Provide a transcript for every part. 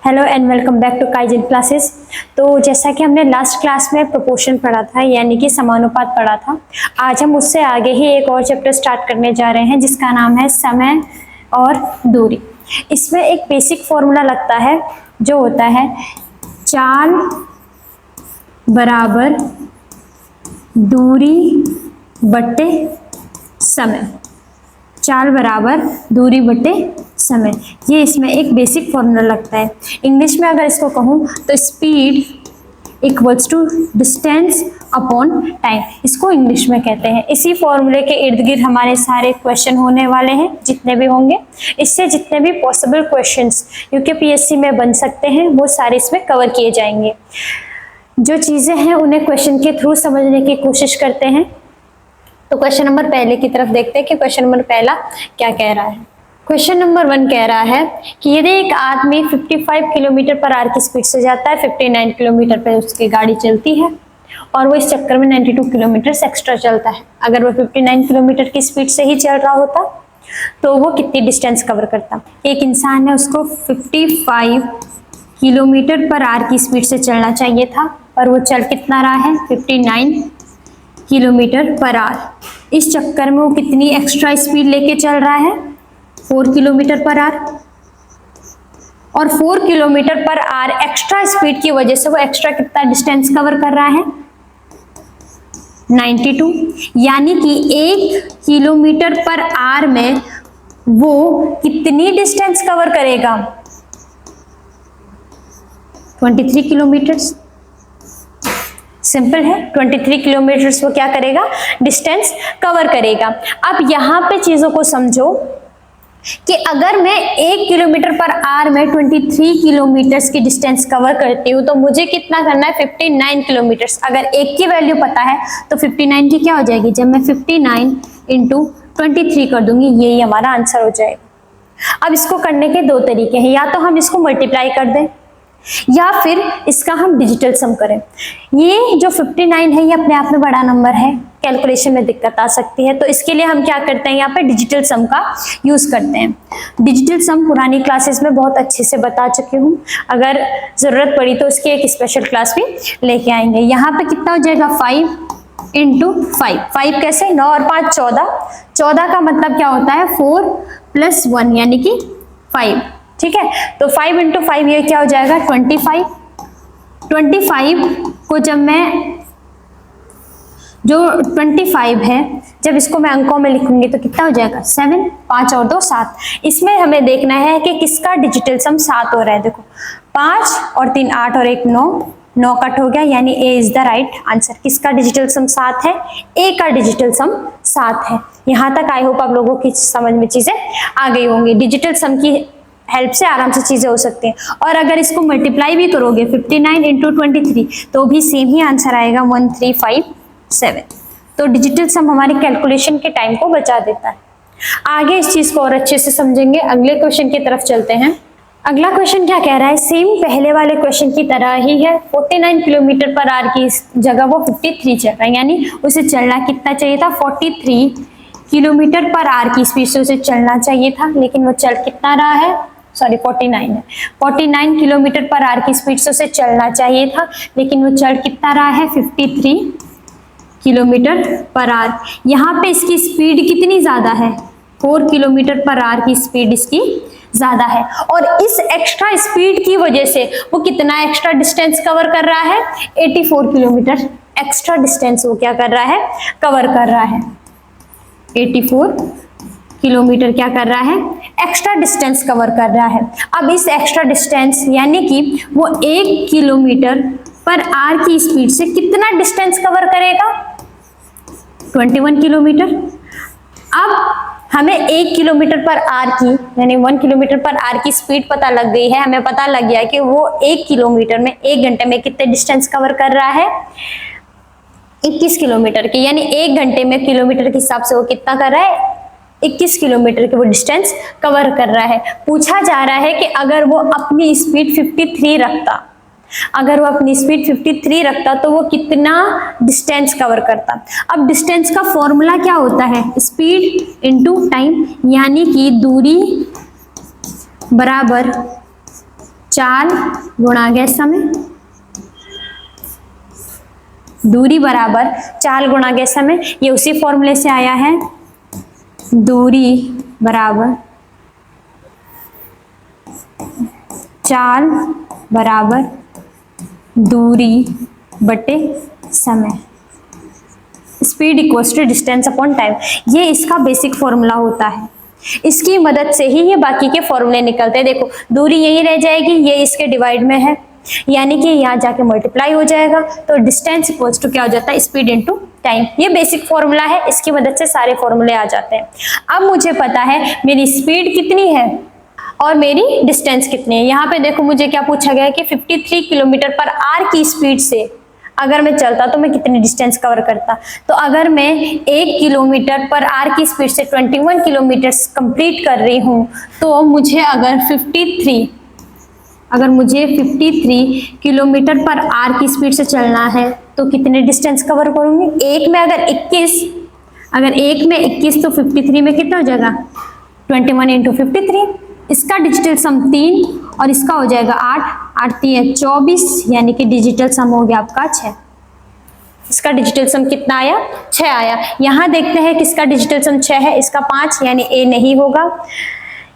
Hello and welcome back to Kaizen classes. तो जैसा कि हमने लास्ट क्लास में प्रोपोर्शन पढ़ा था यानी कि समानुपात पढ़ा था, आज हम उससे आगे ही एक और चैप्टर स्टार्ट करने जा रहे हैं जिसका नाम है समय और दूरी। इसमें एक बेसिक फॉर्मूला लगता है जो होता है चाल बराबर दूरी बटे समय। चाल बराबर दूरी बटे समय, ये इसमें एक बेसिक फॉर्मूला लगता है। इंग्लिश में अगर इसको कहूँ तो speed equals to distance upon time, इसको इंग्लिश में कहते हैं। इसी फॉर्मूले के इर्द गिर्द हमारे सारे क्वेश्चन होने वाले हैं, जितने भी होंगे। इससे जितने भी पॉसिबल क्वेश्चंस यूकेपीएससी में बन सकते हैं वो सारे इसमें कवर किए जाएंगे। जो चीज़ें हैं उन्हें क्वेश्चन के थ्रू समझने की कोशिश करते हैं। तो क्वेश्चन नंबर पहले की तरफ देखते हैं कि क्वेश्चन नंबर पहला क्या कह रहा है। क्वेश्चन नंबर 1 कह रहा है कि यदि एक आदमी 55 किलोमीटर पर आवर की स्पीड से जाता है, 59 किलोमीटर पर उसकी गाड़ी चलती है और वो इस चक्कर में 92 किलोमीटर एक्स्ट्रा चलता है। अगर वो 59 किलोमीटर की स्पीड से ही चल रहा होता तो वो कितनी डिस्टेंस कवर करता। एक इंसान है, उसको 55 किलोमीटर पर आवर की स्पीड से चलना चाहिए था और वो चल कितना रहा है 59 किलोमीटर पर आवर। इस चक्कर में वो कितनी एक्स्ट्रा स्पीड लेके चल रहा है 4 किलोमीटर पर आवर, और 4 kilometre per hour extra speed की वजह से वो एक्स्ट्रा कितना डिस्टेंस कवर कर रहा है 92, यानी कि 1 किलोमीटर पर आवर में वो कितनी डिस्टेंस कवर करेगा 23 किलोमीटर। सिंपल है, 23 किलोमीटर वो क्या करेगा डिस्टेंस कवर करेगा। अब यहाँ पे चीजों को समझो कि अगर मैं 1 किलोमीटर पर आवर में 23 किलोमीटर की डिस्टेंस कवर करती हूँ तो मुझे कितना करना है 59 किलोमीटर। अगर एक की वैल्यू पता है तो 59 की क्या हो जाएगी, जब मैं 59 इंटू 23 कर दूंगी यही हमारा आंसर हो जाएगा। अब इसको करने के दो तरीके हैं, या तो हम इसको मल्टीप्लाई कर दें या फिर इसका हम डिजिटल सम करें। ये जो 59 है ये अपने आप में बड़ा नंबर है, कैलकुलेशन में दिक्कत आ सकती है, तो इसके लिए हम क्या करते हैं यहाँ पे डिजिटल सम का यूज करते हैं। डिजिटल सम पुरानी क्लासेस में बहुत अच्छे से बता चुकी हूँ, अगर जरूरत पड़ी तो उसकी एक स्पेशल क्लास भी लेके आएंगे। यहाँ पे कितना हो जाएगा 5 इंटू 5 कैसे, 9 और 5 14, 14 का मतलब क्या होता है 4 + 1 यानी कि 5, ठीक है। तो 5 इंटू 5 ये क्या हो जाएगा 25। 25 को जब मैं जो 25 है जब इसको मैं अंकों में लिखूंगी तो कितना हो जाएगा 7, 5 और 2 7। इसमें हमें देखना है कि किसका डिजिटल सम 7 हो रहा है। देखो 5 और 3 8 और 1 9 कट हो गया, यानी ए इज द राइट आंसर। किसका डिजिटल सम 7 है, ए का डिजिटल सम 7 है। यहाँ तक आई होप आप लोगों की समझ में चीजें आ गई होंगी। डिजिटल सम की हेल्प से आराम से चीजें हो सकती हैं। और अगर इसको मल्टीप्लाई भी करोगे 59 इंटू 23 तो भी सेम ही आंसर आएगा 1357। तो डिजिटल सम हमारे कैलकुलेशन के टाइम को बचा देता है। आगे इस चीज को और अच्छे से समझेंगे, अगले क्वेश्चन की तरफ चलते हैं। अगला क्वेश्चन क्या कह रहा है, सेम पहले वाले क्वेश्चन की तरह ही है। 49 किलोमीटर पर आवर की जगह वो 53 चल रहा है, यानी उसे चलना कितना चाहिए था 43 किलोमीटर पर आवर की स्पीड से उसे चलना चाहिए था, लेकिन वो चल कितना रहा है 49 है। 49 किलोमीटर पर आवर की स्पीड से उसे चलना चाहिए था, लेकिन वो चल कितना रहा है 53 किलोमीटर पर आवर। यहाँ पे इसकी स्पीड कितनी ज्यादा है 4 किलोमीटर पर आवर की स्पीड इसकी ज्यादा है, और इस एक्स्ट्रा स्पीड की वजह से वो कितना एक्स्ट्रा डिस्टेंस कवर कर रहा है 84 किलोमीटर एक्स्ट्रा डिस्टेंस वो क्या कर रहा है कवर कर रहा है। 84 किलोमीटर क्या कर रहा है एक्स्ट्रा डिस्टेंस कवर कर रहा है। अब इस एक्स्ट्रा डिस्टेंस यानी कि वो 1 किलोमीटर पर आवर की स्पीड से कितना डिस्टेंस कवर करेगा 21 किलोमीटर। अब हमें 1 किलोमीटर पर आवर की यानी 1 किलोमीटर पर आवर की स्पीड पता लग गई है। हमें पता लग गया कि वो 1 किलोमीटर में 1 घंटे में कितने डिस्टेंस कवर कर रहा है 21 किलोमीटर के, यानी 1 घंटे में किलोमीटर के हिसाब से वो कितना कर रहा है 21 किलोमीटर के वो डिस्टेंस कवर कर रहा है। पूछा जा रहा है कि अगर वो अपनी स्पीड 53 रखता, अगर वो अपनी स्पीड 53 रखता तो वो कितना डिस्टेंस कवर करता। अब डिस्टेंस का फॉर्मूला क्या होता है स्पीड इंटू टाइम, यानी कि दूरी बराबर चाल गुणा गैस समय, दूरी बराबर चाल गुणा गैस समय, ये उसी फॉर्मूले से आया है, दूरी बराबर चाल बराबर दूरी बटे समय, speed equals to distance upon time. ये इसका बेसिक फॉर्मूला होता है, इसकी मदद से ही ये बाकी के फॉर्मूले निकलते हैं। देखो दूरी यही रह जाएगी, ये इसके डिवाइड में है, यानी कि यहाँ जाके मल्टीप्लाई हो जाएगा, तो डिस्टेंस इक्वल्स टू क्या हो जाता है, स्पीड इनटू टाइम। ये बेसिक फॉर्मूला है, इसकी मदद से सारे फॉर्मूले आ जाते हैं। अब मुझे पता है मेरी स्पीड कितनी है और मेरी डिस्टेंस कितनी है। यहाँ पे देखो मुझे क्या पूछा गया है कि 53 किलोमीटर पर आवर की स्पीड से अगर मैं चलता तो मैं कितनी डिस्टेंस कवर करता। तो अगर मैं 1 किलोमीटर पर आवर की स्पीड से 21 किलोमीटर कंप्लीट कर रही हूँ, तो मुझे अगर 53 किलोमीटर पर आवर की स्पीड से चलना है तो कितने डिस्टेंस कवर करूंगी। एक में अगर 21 तो 53 में कितना हो जाएगा, 21 इंटू 53। इसका डिजिटल सम 3 और इसका हो जाएगा 8, 8 3 24, यानी कि डिजिटल सम हो गया आपका 6। इसका डिजिटल सम कितना आया, 6 आया। यहाँ देखते हैं किसका डिजिटल सम 6 है, इसका 5, यानी ए नहीं होगा।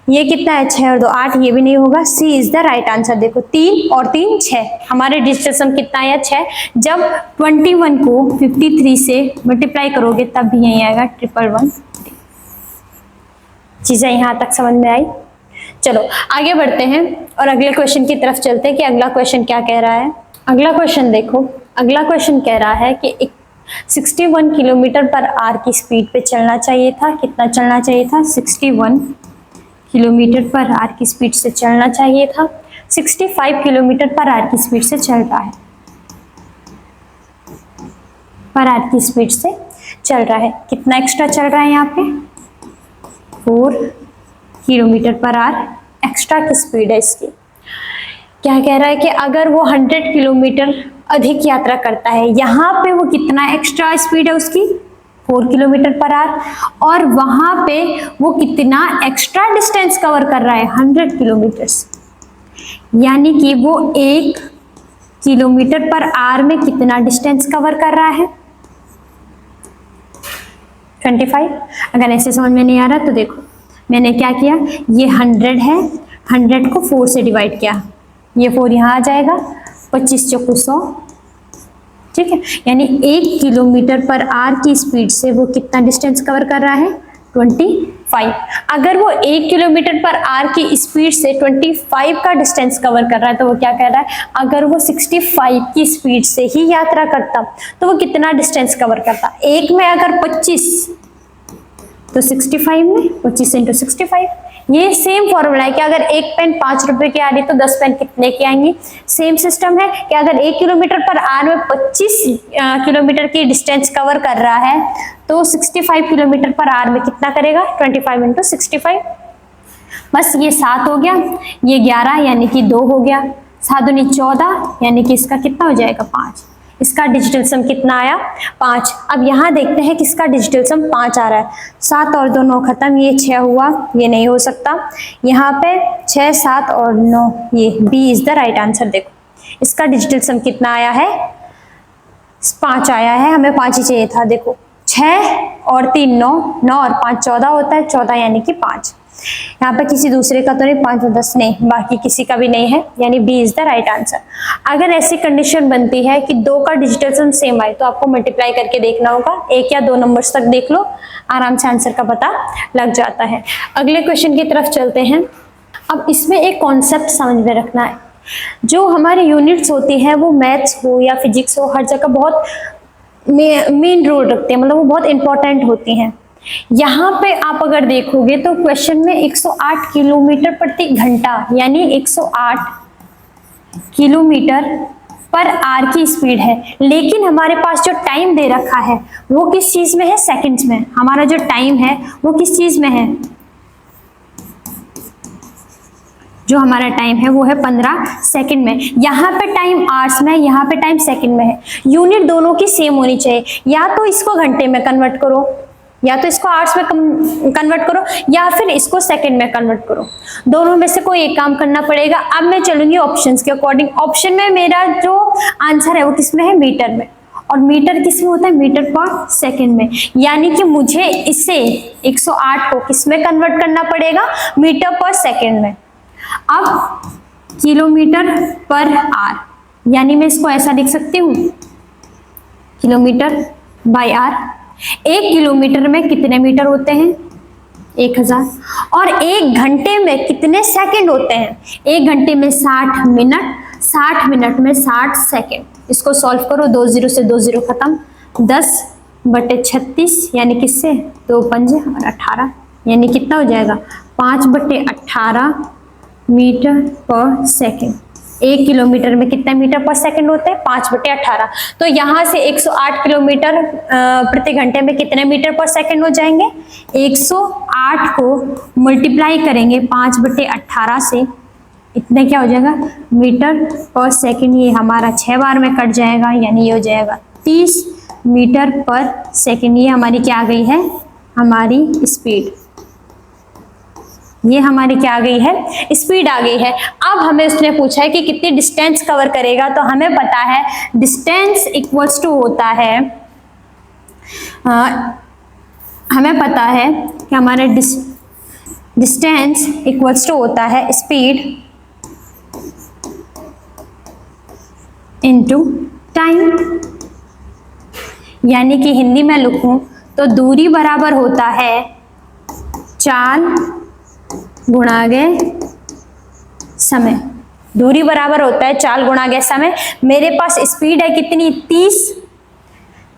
ये कितना है, 6 और 2 8, ये भी नहीं होगा। सी इज द राइट आंसर। देखो 3 और 3 6, हमारे डिजिटल सम कितना आया, 6। जब 21 को 53 से मल्टीप्लाई करोगे तब भी यही आएगा 111। चीजें यहाँ तक समझ में आई। चलो आगे बढ़ते हैं और अगले क्वेश्चन की तरफ चलते हैं कि अगला क्वेश्चन क्या कह रहा है। अगला क्वेश्चन देखो, अगला क्वेश्चन कह रहा है कि 61 किलोमीटर पर आवर की स्पीड पे चलना चाहिए था। कितना चलना चाहिए था, 61 किलोमीटर पर आवर की स्पीड से चलना चाहिए था। 65 किलोमीटर पर आवर की स्पीड से चल रहा है, पर आवर की स्पीड से चल रहा है। कितना एक्स्ट्रा चल रहा है यहाँ पे, 4 किलोमीटर पर आवर एक्स्ट्रा की स्पीड है इसकी। क्या कह रहा है कि अगर वो 100 किलोमीटर अधिक यात्रा करता है, यहाँ पे वो कितना एक्स्ट्रा स्पीड है उसकी, 4 किलोमीटर पर आवर, और वहां पे वो कितना एक्स्ट्रा डिस्टेंस कवर कर रहा है, 100 किलोमीटर्स, यानी कि वो 1 किलोमीटर पर आवर में कितना डिस्टेंस कवर कर रहा है, 25। अगर ऐसे समझ में नहीं आ रहा तो देखो मैंने क्या किया, ये 100 है, 100 को 4 से डिवाइड किया, ये 4 यहाँ आ जाएगा, 25 चौको 100, ठीक है। यानी 1 किलोमीटर पर आवर की स्पीड से वो कितना डिस्टेंस कवर कर रहा है, 25। अगर वो 1 किलोमीटर पर आवर की स्पीड से 25 का डिस्टेंस कवर कर रहा है तो वो क्या कह रहा है, अगर वो 65 की स्पीड से ही यात्रा करता तो वो कितना डिस्टेंस कवर करता। एक में अगर 25 तो 65 में 25 इंटू 65। ये सेम फॉर्मूला है कि अगर एक पेन 5 रुपए की आ रही तो 10 पेन कितने की आएंगी। सेम सिस्टम है कि अगर 1 किलोमीटर पर आवर में 25 किलोमीटर की डिस्टेंस कवर कर रहा है तो 65 किलोमीटर पर आवर में कितना करेगा, 25 इंटू 65। बस ये 7 हो गया, ये 11 यानी कि 2 हो गया, 7 दूनी 14 यानी कि इसका कितना हो जाएगा, 5। इसका डिजिटल सम कितना आया, 5। अब यहाँ देखते हैं किसका डिजिटल सम 5 आ रहा है। 7 और 2 9 खत्म, ये 6 हुआ, ये नहीं हो सकता। यहाँ पे 6 7 और 9, ये B is the right answer. देखो इसका डिजिटल सम कितना आया है, 5 आया है, हमें 5 ही चाहिए था। देखो 6 और 3 9, 9 और 5 14 होता है, 14 यानी कि 5। यहाँ पे किसी दूसरे का तो नहीं, 5 और 10 नहीं, बाकी किसी का भी नहीं है, यानी B is the right answer. अगर ऐसी कंडीशन बनती है कि 2 का डिजिटल सम सेम आए तो आपको मल्टीप्लाई करके देखना होगा, 1 या 2 नंबर्स तक देख लो, आराम से आंसर का पता लग जाता है। अगले क्वेश्चन की तरफ चलते हैं। अब इसमें एक कॉन्सेप्ट समझ में रखना है, जो हमारी यूनिट्स होती है वो मैथ्स हो या फिजिक्स हो, हर जगह बहुत मेन रोल रखते हैं, मतलब वो बहुत इंपॉर्टेंट होती हैं। यहाँ पे आप अगर देखोगे तो क्वेश्चन में 108 किलोमीटर प्रति घंटा यानी 108 किलोमीटर पर आवर की स्पीड है, लेकिन हमारे पास जो टाइम दे रखा है वो किस चीज में है, सेकंड्स में। हमारा जो टाइम है वो किस चीज में है, जो हमारा टाइम है वो है 15 सेकंड में। यहाँ पे टाइम आवर्स में, यहाँ पे टाइम सेकंड में है। यूनिट दोनों की सेम होनी चाहिए, या तो इसको घंटे में कन्वर्ट करो या तो इसको आवर्स में कन्वर्ट करो या फिर इसको सेकंड में कन्वर्ट करो, दोनों में से कोई एक काम करना पड़ेगा। अब मैं चलूंगी ऑप्शंस के अकॉर्डिंग। ऑप्शन में मेरा जो आंसर है वो किसमें है, मीटर में, और मीटर किसमें होता है, मीटर पर सेकंड में, यानी कि मुझे इसे 108 को किसमें कन्वर्ट करना पड़ेगा, मीटर पर सेकंड में। अब किलोमीटर पर आर, यानी मैं इसको ऐसा लिख सकती हूँ, किलोमीटर बाय आर। 1 किलोमीटर में कितने मीटर होते हैं, 1000, और 1 घंटे में कितने सेकंड होते हैं, 1 घंटे में 60 मिनट, 60 मिनट में 60 सेकंड। इसको सॉल्व करो, 2 0 से 2 0 खत्म, 10/36 यानी किससे, 2 पंजे और 18, यानी कितना हो जाएगा, 5/18 मीटर पर सेकंड। 1 किलोमीटर में कितने मीटर पर सेकंड होते हैं, 5/18। तो यहाँ से 108 किलोमीटर प्रति घंटे में कितने मीटर पर सेकंड हो जाएंगे, 108 को मल्टीप्लाई करेंगे 5/18 से, इतने क्या हो जाएगा, मीटर पर सेकंड। ये हमारा 6 बार में कट जाएगा, यानी ये हो जाएगा 30 मीटर पर सेकंड। ये हमारी क्या आ गई है, हमारी स्पीड। ये हमारी क्या आ गई है, स्पीड आ गई है। अब हमें उसने पूछा है कि कितनी डिस्टेंस कवर करेगा, तो हमें पता है डिस्टेंस इक्वल्स टू होता है, हमें पता है कि हमारा डिस्टेंस इक्वल्स टू होता है स्पीड इनटू टाइम, यानी कि हिंदी में लिखूं तो दूरी बराबर होता है चाल गुणा गए समय। दूरी बराबर होता है चाल गुणा गए समय। मेरे पास स्पीड है कितनी, 30,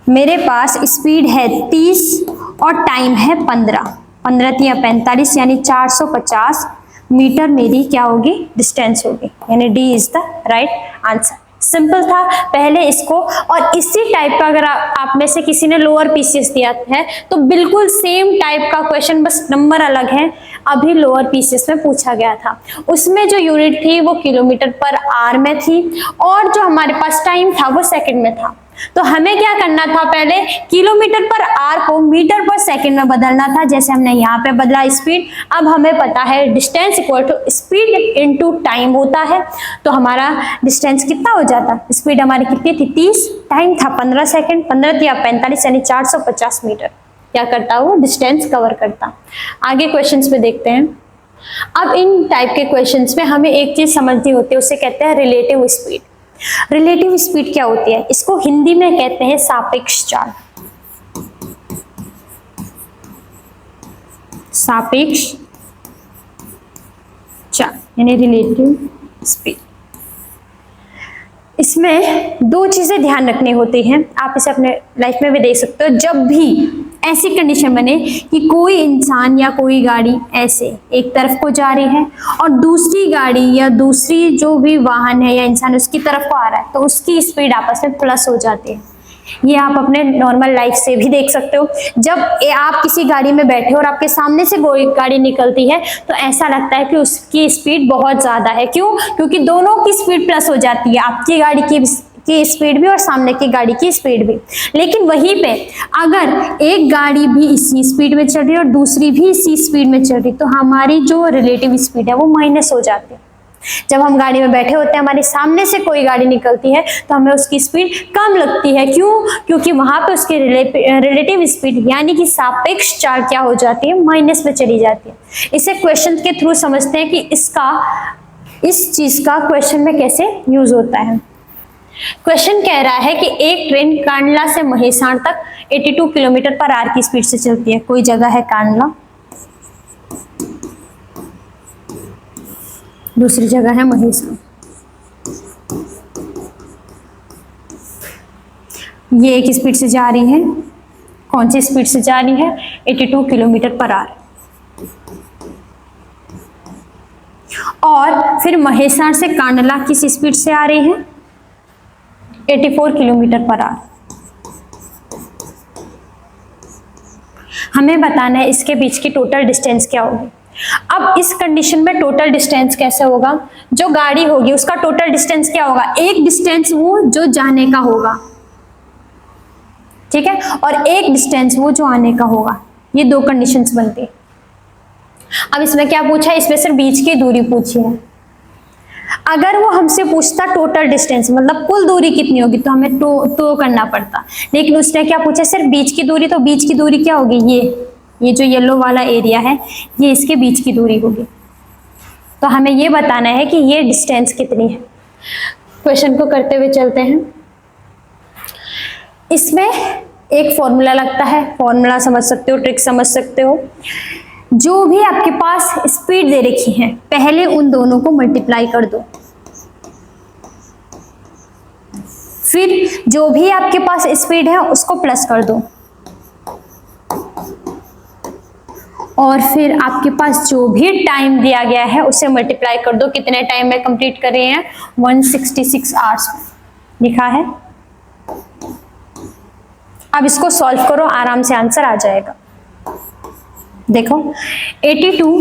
मेरे पास स्पीड है 30 और टाइम है 15, 15 या 45, यानी 450 मीटर मेरी क्या होगी, डिस्टेंस होगी, यानी D is the right answer. Simple था पहले इसको, और इसी टाइप का अगर आप में से किसी ने लोअर पीसीएस दिया है तो बिल्कुल सेम टाइप का क्वेश्चन, बस नंबर अलग है, अभी लोअर पीसीएस में पूछा गया था। उसमें जो यूनिट थी वो किलोमीटर पर आर में थी, और जो हमारे पास टाइम था वो सेकंड में था। तो हमें क्या करना था, पहले किलोमीटर पर आर को मीटर पर सेकंड में बदलना था, जैसे हमने यहाँ पे बदला स्पीड। अब हमें पता है distance equal to speed into time होता है, तो हमारा डिस्टेंस कितना हो जाता, स्पीड हमारी कितनी थी 30, टाइम था 15 सेकंड, 15 या 45 यानी 450 मीटर क्या करता, वो डिस्टेंस कवर करता। आगे क्वेश्चंस पे देखते हैं। अब इन टाइप के क्वेश्चंस में हमें एक चीज समझनी होती है, उसे कहते हैं रिलेटिव स्पीड। रिलेटिव स्पीड क्या होती है, इसको हिंदी में कहते हैं सापेक्ष चाल। सापेक्ष चाल यानी रिलेटिव स्पीड। इसमें 2 चीजें ध्यान रखनी होती हैं, आप इसे अपने लाइफ में भी देख सकते हो। जब भी ऐसी कंडीशन बने कि कोई इंसान या कोई गाड़ी ऐसे एक तरफ को जा रही है और दूसरी गाड़ी या दूसरी जो भी वाहन है या इंसान उसकी तरफ को आ रहा है, तो उसकी स्पीड आपस में प्लस हो जाती है। ये आप अपने नॉर्मल लाइफ से भी देख सकते हो। जब आप किसी गाड़ी में बैठे हो और आपके सामने से कोई गाड़ी निकलती है तो ऐसा लगता है कि उसकी स्पीड बहुत ज़्यादा है। क्यों? क्योंकि दोनों की स्पीड प्लस हो जाती है, आपकी गाड़ी की स्पीड भी और सामने की गाड़ी की स्पीड भी। लेकिन वहीं पे अगर एक गाड़ी भी इसी स्पीड में चल रही है और दूसरी भी इसी स्पीड में चल रही, तो हमारी जो रिलेटिव स्पीड है वो माइनस हो जाती है। जब हम गाड़ी में बैठे होते हैं, हमारे सामने से कोई गाड़ी निकलती है तो हमें उसकी स्पीड कम लगती है। क्यों? क्योंकि वहां पे उसकी रिलेटिव स्पीड यानी कि सापेक्ष चाल क्या हो जाती है, माइनस में चली जाती है। इसे क्वेश्चन के थ्रू समझते हैं कि इस चीज का क्वेश्चन में कैसे यूज होता है। क्वेश्चन कह रहा है कि एक ट्रेन कांडला से महेसाण तक 82 किलोमीटर पर आवर की स्पीड से चलती है। कोई जगह है कांडला, दूसरी जगह है महेसाण। ये एक स्पीड से जा रही है, कौन सी स्पीड से जा रही है, 82 किलोमीटर पर आवर। और फिर महेसाण से कांडला किस स्पीड से आ रही है, 84 किलोमीटर पर आवर। हमें बताना है इसके बीच की टोटल डिस्टेंस क्या होगी। अब इस कंडीशन में टोटल डिस्टेंस कैसे होगा, जो गाड़ी होगी उसका टोटल डिस्टेंस क्या होगा, एक डिस्टेंस वो जो जाने का होगा, ठीक है, और एक डिस्टेंस वो जो आने का होगा। ये दो कंडीशंस बनती है। अब इसमें क्या पूछा है, इसमें सिर्फ बीच की दूरी पूछी है। अगर वो हमसे पूछता टोटल डिस्टेंस मतलब कुल दूरी कितनी होगी तो हमें तो करना पड़ता, लेकिन उसने क्या पूछा, सिर्फ बीच की दूरी। तो बीच की दूरी क्या होगी, ये जो येलो वाला एरिया है ये इसके बीच की दूरी होगी। तो हमें ये बताना है कि ये डिस्टेंस कितनी है। क्वेश्चन को करते हुए चलते हैं। इसमें एक फॉर्मूला लगता है, फॉर्मूला समझ सकते हो, ट्रिक समझ सकते हो। जो भी आपके पास स्पीड दे रखी है पहले उन दोनों को मल्टीप्लाई कर दो, फिर जो भी आपके पास स्पीड है उसको प्लस कर दो, और फिर आपके पास जो भी टाइम दिया गया है उसे मल्टीप्लाई कर दो। कितने टाइम में कंप्लीट कर रहे हैं, 166 आवर्स लिखा है। अब इसको सॉल्व करो, आराम से आंसर आ जाएगा। देखो 82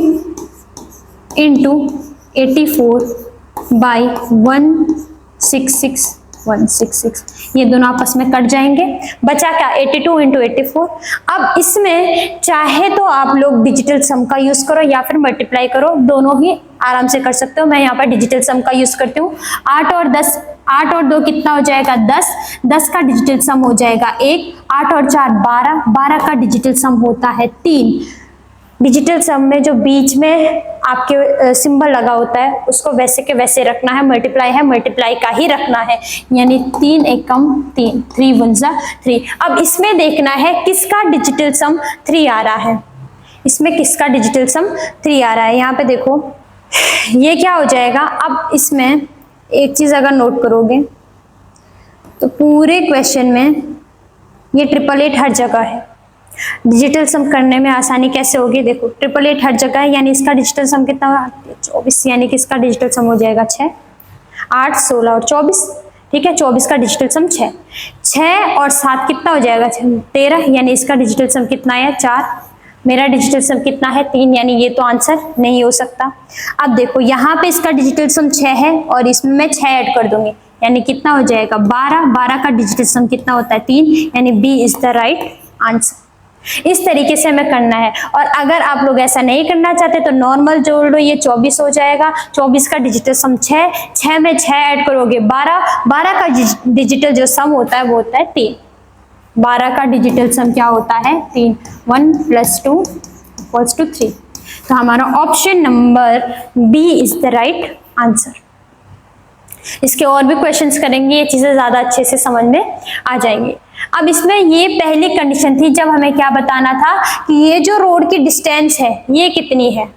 इंटू 84 बाई 166 ये दोनों आपस में कट जाएंगे, बचा क्या 82 इंटू 84। अब इसमें चाहे तो आप लोग डिजिटल सम का यूज करो या फिर मल्टीप्लाई करो, दोनों ही आराम से कर सकते हो। मैं यहाँ पर डिजिटल सम का यूज करती हूँ। 8 और 2 कितना हो जाएगा 10 का डिजिटल सम हो जाएगा 1, 8 और 4 12 का डिजिटल सम होता है 3। डिजिटल सम में जो बीच में आपके सिंबल लगा होता है उसको वैसे के वैसे रखना है, मल्टीप्लाई है मल्टीप्लाई का ही रखना है, यानी 3 एकम 3, 3 1 3। अब इसमें देखना है किसका डिजिटल सम 3 आ रहा है, इसमें किसका डिजिटल सम 3 आ रहा है। यहाँ पे देखो ये क्या हो जाएगा। अब इसमें एक चीज अगर नोट करोगे तो पूरे क्वेश्चन में ये 888 हर जगह है। डिजिटल सम करने में आसानी कैसे होगी, देखो 888 हर जगह है, यानी इसका डिजिटल सम कितना हुआ 24, यानी कि इसका डिजिटल सम हो जाएगा 6, 8 16 और 24, ठीक है। 24 का डिजिटल सम 6 और 7 कितना हो जाएगा 13, यानी इसका डिजिटल सम कितना है 4। मेरा डिजिटल सम कितना है 3, यानी ये तो आंसर नहीं हो सकता। अब देखो यहाँ पे इसका डिजिटल सम 6 है और इसमें मैं 6 ऐड कर दूंगी, यानी कितना हो जाएगा 12 का डिजिटल सम कितना होता है 3, यानी B is the right answer. इस तरीके से हमें करना है। और अगर आप लोग ऐसा नहीं करना चाहते तो नॉर्मल जोड़ लो, ये 24 हो जाएगा। 24 का डिजिटल सम 6 में 6 ऐड करोगे 12 का डिजिटल जो सम होता है वो होता है 3। 12 का डिजिटल सम क्या होता है 3, 1 + 2 = 3। तो हमारा option number B is the right answer. इसके और भी क्वेश्चंस करेंगे, ये चीजें ज्यादा अच्छे से समझ में आ जाएंगी। अब इसमें ये पहली कंडीशन थी जब हमें क्या बताना था कि ये जो रोड की डिस्टेंस है ये कितनी है,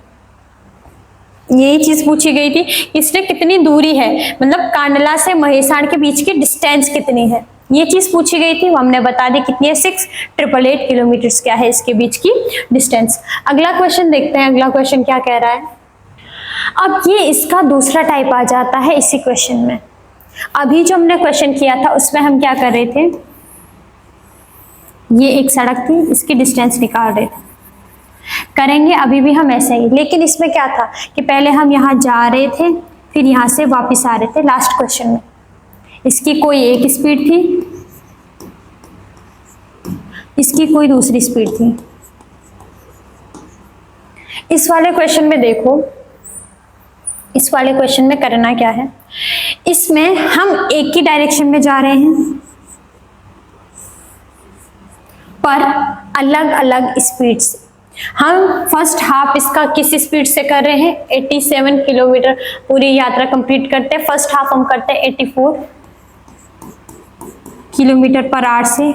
यही चीज पूछी गई थी। इसमें कितनी दूरी है, मतलब कांडला से महेसाण के बीच की डिस्टेंस कितनी है, ये चीज पूछी गई थी। हमने बता दी कितनी है 6,888 किलोमीटर क्या है इसके बीच की डिस्टेंस। अगला क्वेश्चन देखते हैं, अगला क्वेश्चन क्या कह रहा है। अब ये इसका दूसरा टाइप आ जाता है इसी क्वेश्चन में। अभी जो हमने क्वेश्चन किया था उसमें हम क्या कर रहे थे, ये एक सड़क थी, इसकी डिस्टेंस निकाल रहे थे। करेंगे अभी भी हम ऐसे ही, लेकिन इसमें क्या था कि पहले हम यहाँ जा रहे थे फिर यहाँ से वापस आ रहे थे। लास्ट क्वेश्चन में इसकी कोई एक स्पीड थी, इसकी कोई दूसरी स्पीड थी। इस वाले क्वेश्चन में देखो, इस वाले क्वेश्चन में करना क्या है, इसमें हम एक ही डायरेक्शन में जा रहे हैं पर अलग अलग स्पीड से। हम फर्स्ट हाफ इसका किस स्पीड से कर रहे हैं 87 किलोमीटर पूरी यात्रा कंप्लीट करते हैं। फर्स्ट हाफ हम करते हैं 84 किलोमीटर पर आवर से,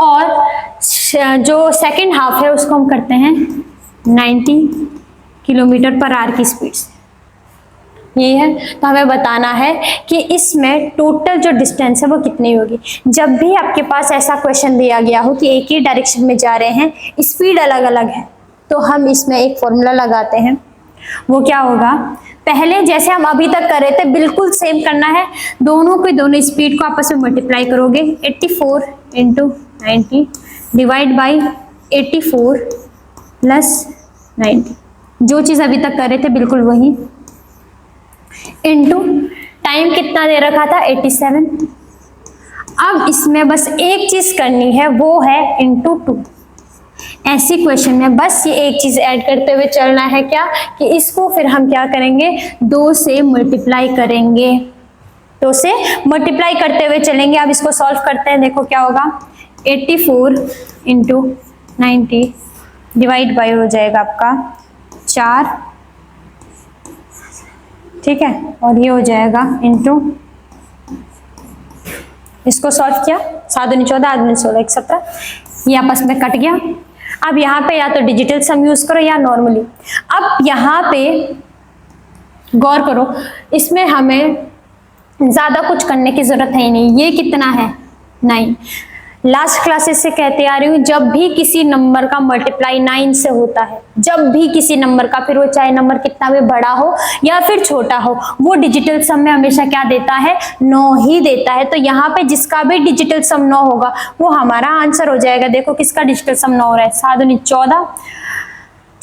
और जो सेकंड हाफ है उसको हम करते हैं 90 किलोमीटर पर आवर की स्पीड से। ये है, तो हमें बताना है कि इसमें टोटल जो डिस्टेंस है वो कितनी होगी। जब भी आपके पास ऐसा क्वेश्चन दिया गया हो कि एक ही डायरेक्शन में जा रहे हैं, स्पीड अलग अलग है, तो हम इसमें एक फॉर्मूला लगाते हैं। वो क्या होगा, पहले जैसे हम अभी तक कर रहे थे बिल्कुल सेम करना है। दोनों स्पीड को आपस में मल्टीप्लाई करोगे, 84 × 90 डिवाइड बाई 84 + 90, जो चीज़ अभी तक कर रहे थे बिल्कुल वही, इनटू टाइम कितना दे रखा था 87। अब इसमें बस एक चीज करनी है, वो है × 2, ऐसी क्वेश्चन में बस ये एक चीज ऐड करते हुए चलना है क्या, कि इसको फिर हम क्या करेंगे, 2 से मल्टीप्लाई करेंगे, 2 से मल्टीप्लाई करते हुए चलेंगे। अब इसको सॉल्व करते हैं, देखो क्या होगा, 84 इंटू 90 डिवाइड बाई हो जाएगा आपका 4, ठीक है, और ये हो जाएगा इंटू, इसको सॉल्व किया, 7 दूनी 14, 8 दूनी 16, 1 17, ये आपस में कट गया। अब यहाँ पे या तो डिजिटल सम यूज करो या नॉर्मली। अब यहाँ पे गौर करो, इसमें हमें ज्यादा कुछ करने की जरूरत है ही नहीं। ये कितना है, 9। लास्ट क्लासेस से कहते आ रही हूँ, जब भी किसी नंबर का मल्टीप्लाई 9 से होता है, जब भी किसी नंबर का, फिर वो चाहे नंबर कितना भी बड़ा हो या फिर छोटा हो, वो डिजिटल सम में हमेशा क्या देता है, 9 ही देता है। तो यहाँ पे जिसका भी डिजिटल सम 9 होगा वो हमारा आंसर हो जाएगा। देखो किसका डिजिटल सम 9 हो रहा है, 7 दूनी 14,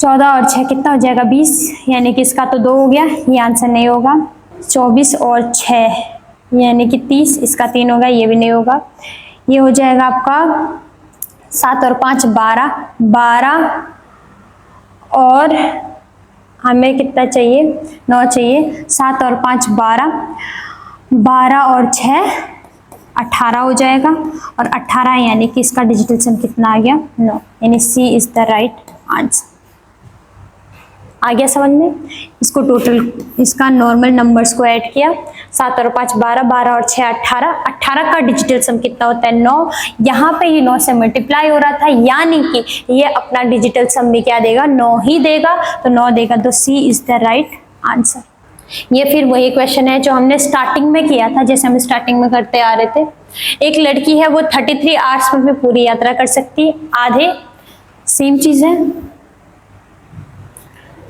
14 और 6 कितना हो जाएगा, 20, यानी कि इसका तो 2 हो गया, ये आंसर नहीं होगा। 24 और 6 यानी कि 30, इसका 3 होगा, ये भी नहीं होगा। ये हो जाएगा आपका 7 और 5 12, 12 और हमें कितना चाहिए, 9 चाहिए, 7 और 5 12, 12 और 6 18 हो जाएगा, और 18 यानी कि इसका डिजिटल सम कितना आ गया, 9, यानी सी इज द राइट आंसर। आ गया समझ में। इसको टोटल, इसका नॉर्मल नंबर्स को ऐड किया, 7 और 5 12, 12 और 6 18, 18 का डिजिटल सम कितना होता है, 9। यहाँ पे ये 9 से मल्टीप्लाई हो रहा था, यानी कि ये अपना डिजिटल सम भी क्या देगा, 9 ही देगा, तो 9 देगा, तो सी इज द राइट आंसर। ये फिर वही क्वेश्चन है जो हमने स्टार्टिंग में किया था, जैसे हम स्टार्टिंग में करते आ रहे थे। एक लड़की है, वो 33 आवर्स में पूरी यात्रा कर सकती है, आधे, सेम चीज है,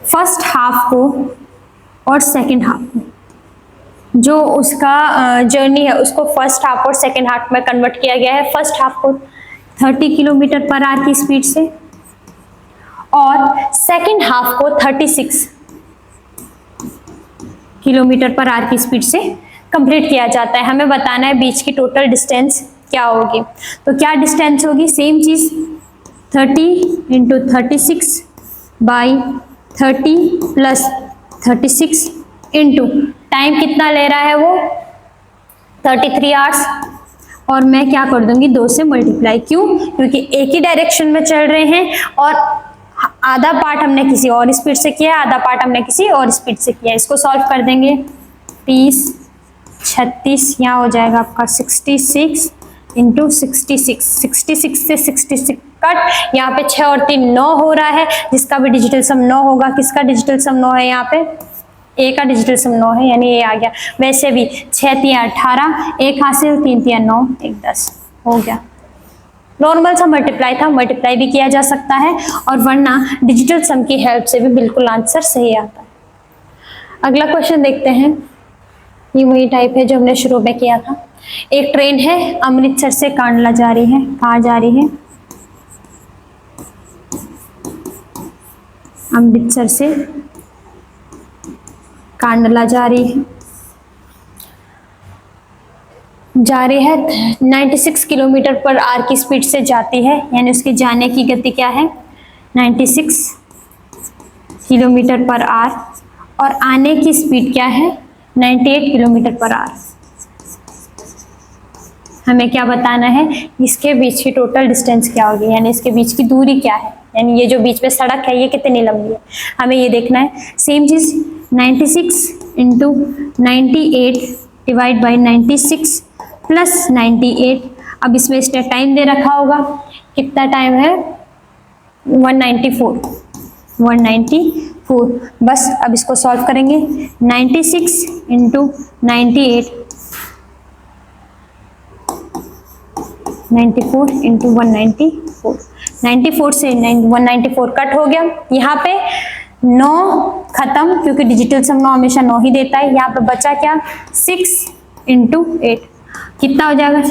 फर्स्ट हाफ को और सेकंड हाफ को, जो उसका जर्नी है उसको फर्स्ट हाफ और सेकंड हाफ में कन्वर्ट किया गया है। फर्स्ट हाफ को 30 किलोमीटर पर आवर की स्पीड से और सेकंड हाफ को 36 किलोमीटर पर आवर की स्पीड से कंप्लीट किया जाता है। हमें बताना है बीच की टोटल डिस्टेंस क्या होगी। तो क्या डिस्टेंस होगी, सेम चीज, 30 into 36 by 30 plus 36 into time कितना ले रहा है वो, 33 आवर्स, और मैं क्या कर दूंगी, 2 से मल्टीप्लाई। क्यों, क्योंकि एक ही डायरेक्शन में चल रहे हैं और आधा पार्ट हमने किसी और स्पीड से किया, आधा पार्ट हमने किसी और स्पीड से किया। इसको सॉल्व कर देंगे, 30 36, यहाँ हो जाएगा आपका 66 इंटू 66, 66 से 66 कट, यहाँ पे 6 और 3 9 हो रहा है, जिसका भी डिजिटल सम 9 होगा। किसका डिजिटल सम 9 है, यहाँ पे ए का डिजिटल सम 9 है, यानी ये आ गया। वैसे भी 6 3 18, 1 हासिल, 3 3 9, 1 10 हो गया। नॉर्मल सा मल्टीप्लाई था, मल्टीप्लाई भी किया जा सकता है, और वरना डिजिटल सम की हेल्प से भी बिल्कुल आंसर सही आता है। अगला क्वेश्चन देखते हैं, ये वही टाइप है जो हमने शुरू में किया था। एक ट्रेन है, अमृतसर से कांडला जा रही है। कहाँ जा रही है, अमृतसर से कांडला जा रही है, 96 किलोमीटर पर आवर की स्पीड से जाती है, यानी उसके जाने की गति क्या है, 96 किलोमीटर पर आवर, और आने की स्पीड क्या है, 98 किलोमीटर पर आवर। हमें क्या बताना है, इसके बीच की टोटल डिस्टेंस क्या होगी, यानी इसके बीच की दूरी क्या है, यानी ये जो बीच में सड़क है ये कितनी लंबी है, हमें ये देखना है। सेम चीज, 96 इंटू 98 डिवाइड बाई 96 प्लस 98। अब इसमें इसने टाइम दे रखा होगा, कितना टाइम है, 194। बस अब इसको सॉल्व करेंगे, 96 इंटू 98, 94 इंटू 194, 94 से 194 कट हो गया। यहाँ पे 9 खत्म, क्योंकि डिजिटल सम 9 हमेशा 9 ही देता है। यहाँ पे बचा क्या, 6 इंटू 8, कितना हो जाएगा,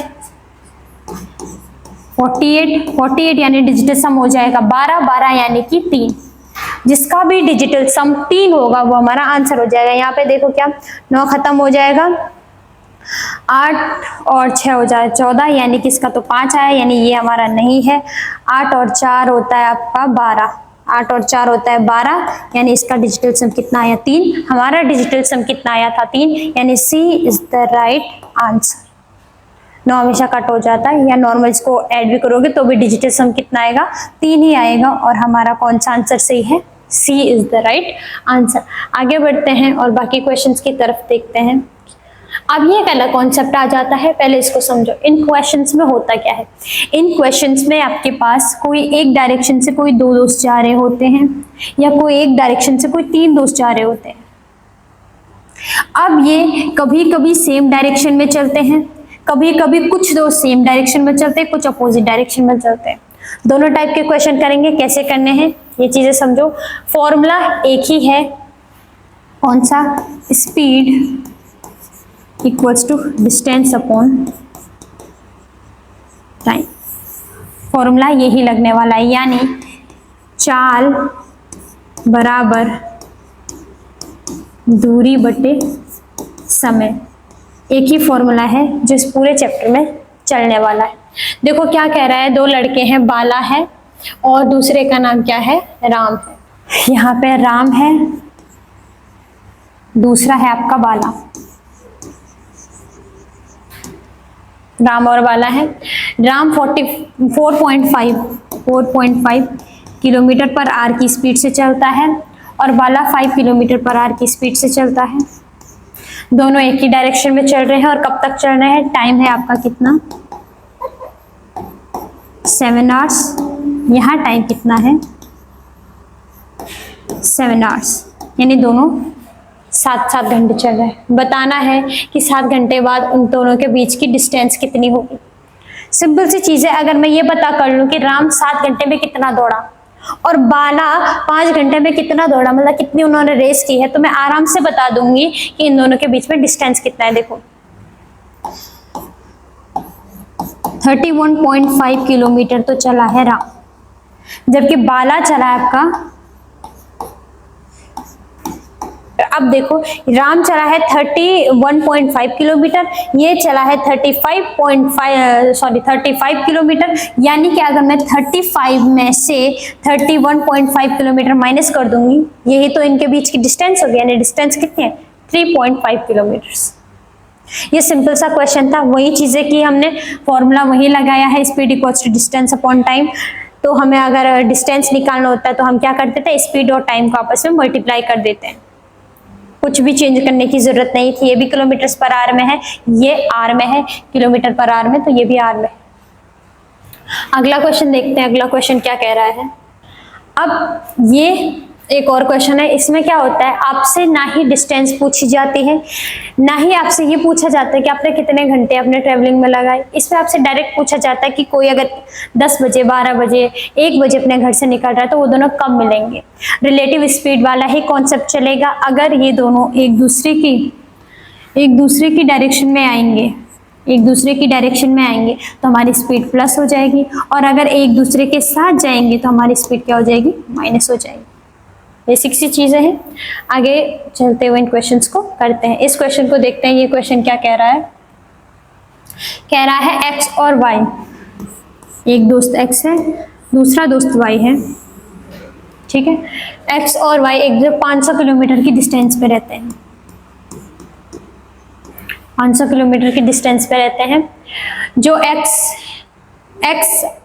48 यानी डिजिटल सम हो जाएगा 12 यानी कि 3। जिसका भी डिजिटल सम 3 होगा वो हमारा आंसर हो जाएगा। यहाँ पे देखो क्या, 9 खत्म हो जाएगा, 8 और 6 हो जाए 14, यानी कि इसका तो 5 आया, यानी ये हमारा नहीं है। 8 और 4 होता है आपका 12, 8 और 4 होता है 12, यानी इसका डिजिटल सम कितना आया 3। हमारा डिजिटल सम कितना आया था 3, यानी सी इज द राइट आंसर। 9 हमेशा कट हो जाता है, या नॉर्मल इसको ऐड भी करोगे तो भी डिजिटल सम कितना आएगा 3 ही आएगा, और हमारा कौन सा आंसर सही है, सी इज द राइट आंसर। आगे बढ़ते हैं और बाकी क्वेश्चंस की तरफ देखते हैं। अब ये एक अलग कॉन्सेप्ट आ जाता है, पहले इसको समझो। इन क्वेश्चंस में होता क्या है, इन क्वेश्चंस में आपके पास कोई एक डायरेक्शन से कोई 2 दोस्त जा रहे होते हैं, या कोई एक डायरेक्शन से कोई 3 दोस्त जा रहे होते हैं। अब ये कभी कभी सेम डायरेक्शन में चलते हैं, कभी कभी कुछ दोस्त सेम डायरेक्शन में चलते हैं, कुछ अपोजिट डायरेक्शन में चलते हैं। दोनों टाइप के क्वेश्चन करेंगे, कैसे करने हैं ये चीजें समझो। फॉर्मूला एक ही है, कौन सा, speed equals to distance upon time. Formula यही लगने वाला है, यानी चाल बराबर दूरी बटे समय। एक ही फॉर्मूला है जो इस पूरे चैप्टर में चलने वाला है। देखो क्या कह रहा है, 2 लड़के हैं, बाला है और दूसरे का नाम क्या है, राम है। यहाँ पे राम है, दूसरा है आपका बाला। राम और बाला है। राम 4.5 किलोमीटर पर आवर की स्पीड से चलता है और बाला 5 किलोमीटर पर आवर की स्पीड से चलता है। दोनों एक ही डायरेक्शन में चल रहे हैं, और कब तक चल रहे हैं, टाइम है आपका कितना, 7 आवर्स। यहाँ टाइम कितना है, 7 आवर्स, यानी दोनों 7 घंटे चल रहे हैं। बताना है कि 7 घंटे बाद उन दोनों के बीच की डिस्टेंस कितनी होगी। सिंपल सी चीज है, अगर मैं ये पता कर लूं कि राम 7 घंटे में कितना दौड़ा और बाला 5 घंटे में कितना दौड़ा, मतलब कितनी उन्होंने रेस की है, तो मैं आराम से बता दूंगी कि इन दोनों के बीच में डिस्टेंस कितना है। देखो 31.5 किलोमीटर तो चला है राम, जबकि बाला चला है आपका, अब देखो राम चला है 31.5 किलोमीटर, ये चला है 35 किलोमीटर, यानी कि अगर मैं 35 में से 31.5 किलोमीटर माइनस कर दूंगी, यही तो इनके बीच की डिस्टेंस होगी, यानी डिस्टेंस कितनी है 3.5 किलोमीटर। ये सिंपल सा क्वेश्चन था, वही चीजें की हमने, फॉर्मूला वही लगाया है, speed equals to distance upon time. तो हमें अगर डिस्टेंस निकालना होता है तो हम क्या करते थे, स्पीड और टाइम को आपस में मल्टीप्लाई कर देते हैं, कुछ भी चेंज करने की जरूरत नहीं थी। ये भी किलोमीटर पर आवर में है, ये आर में है, किलोमीटर पर आवर में, तो ये भी आर में है। अगला क्वेश्चन देखते हैं, अगला क्वेश्चन क्या कह रहा है। अब ये एक और क्वेश्चन है, इसमें क्या होता है, आपसे ना ही डिस्टेंस पूछी जाती है, ना ही आपसे ये पूछा जाता है कि आपने कितने घंटे अपने ट्रेवलिंग में लगाए। इसमें आपसे डायरेक्ट पूछा जाता है कि कोई अगर 10 बजे, 12 बजे, 1 बजे अपने घर से निकल रहा है तो वो दोनों कब मिलेंगे। रिलेटिव स्पीड वाला ही कॉन्सेप्ट चलेगा। अगर ये दोनों एक दूसरे की डायरेक्शन में आएंगे, तो हमारी स्पीड प्लस हो जाएगी, और अगर एक दूसरे के साथ जाएंगे तो हमारी स्पीड क्या हो जाएगी, माइनस हो जाएगी। बेसिक सी चीजें हैं। आगे चलते हुए इन क्वेश्चंस को करते हैं। इस क्वेश्चन को देखते हैं, ये क्वेश्चन क्या कह रहा है, कह रहा है x और y, एक दोस्त x है, दूसरा दोस्त y है, ठीक है। x और y एक 500 किलोमीटर की डिस्टेंस पे रहते हैं, 500 किलोमीटर की डिस्टेंस पे रहते हैं। जो x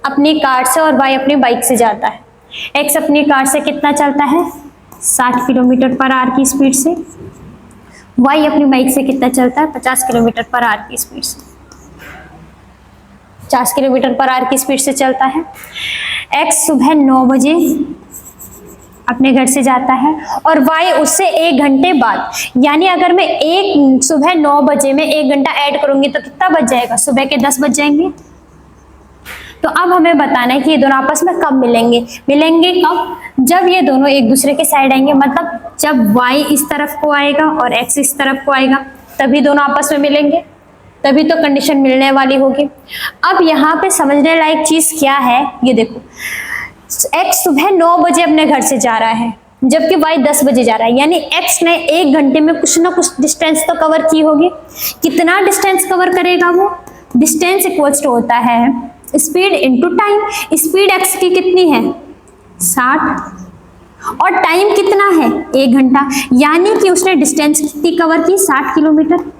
अपनी कार से और y अपनी बाइक से जाता है। x अपनी कार से कितना चलता है, 60 किलोमीटर पर आवर की स्पीड से। y अपनी बाइक से कितना चलता है, 50 किलोमीटर पर आवर की स्पीड से, 50 किलोमीटर पर आवर की स्पीड से चलता है। x सुबह 9 बजे अपने घर से जाता है और y उससे 1 घंटे बाद, यानी अगर मैं सुबह 9 बजे में 1 घंटा ऐड करूंगी तो कितना बच जाएगा, सुबह के 10 बज जाएंगे। तो अब हमें बताना है कि ये दोनों आपस में कब मिलेंगे कब, जब ये दोनों एक दूसरे के साइड आएंगे, मतलब जब y इस तरफ को आएगा और x इस तरफ को आएगा, तभी दोनों आपस में मिलेंगे, तभी तो कंडीशन मिलने वाली होगी। अब यहाँ पे समझने लायक चीज क्या है, ये देखो, x सुबह 9 बजे अपने घर से जा रहा है, जबकि y 10 बजे जा रहा है, यानी x ने 1 घंटे में कुछ ना कुछ डिस्टेंस तो कवर की होगी। कितना डिस्टेंस कवर करेगा वो? डिस्टेंस इक्वल्स टू होता है speed into time. Speed x की कितनी है? 60 और टाइम कितना है? 1 घंटा, यानी कि उसने डिस्टेंस कितनी कवर की? 60 किलोमीटर।